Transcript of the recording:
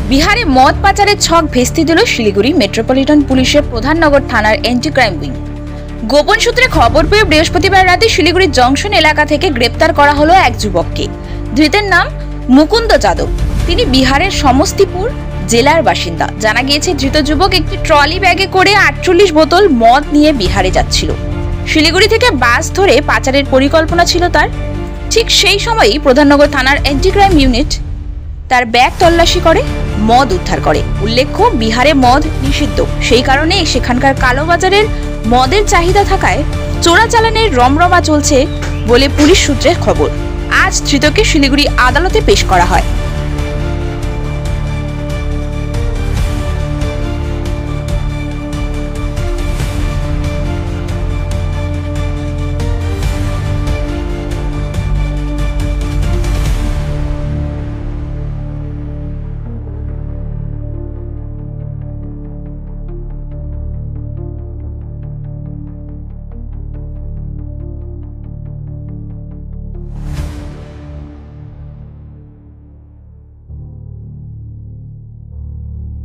বিহারে মদ পাচারের ছক ভেস্তে দিল শিলিগুড়ি মেট্রোপলিটন পুলিশের প্রধাননগর থানার অ্যান্টি ক্রাইম উইং। গোপন সূত্রে খবর পেয়ে বৃহস্পতিবার রাতে শিলিগুড়ি জংশন এলাকা থেকে গ্রেপ্তার করা হলো এক যুবককে। ধৃতের নাম মুকুন্দ যাদব। তিনি বিহারের সমস্তিপুর জেলার বাসিন্দা। জানা গিয়েছে, ধৃত যুবক একটি ট্রলি ব্যাগে করে 48 বোতল মদ নিয়ে বিহারে যাচ্ছিল। শিলিগুড়ি থেকে বাস ধরে পাচারের পরিকল্পনা ছিল তার। ঠিক সেই সময়ই প্রধাননগর থানার অ্যান্টি ক্রাইম ইউনিট তার ব্যাগ তল্লাশি করে মদ উদ্ধার করে। উল্লেখ্য, বিহারে মদ নিষিদ্ধ, সেই কারণে সেখানকার কালোবাজারের মদের চাহিদা থাকায় চোরাচালানের রমরমা চলছে বলে পুলিশ সূত্রে খবর। আজ ধৃতকে শিলিগুড়ি আদালতে পেশ করা হয়।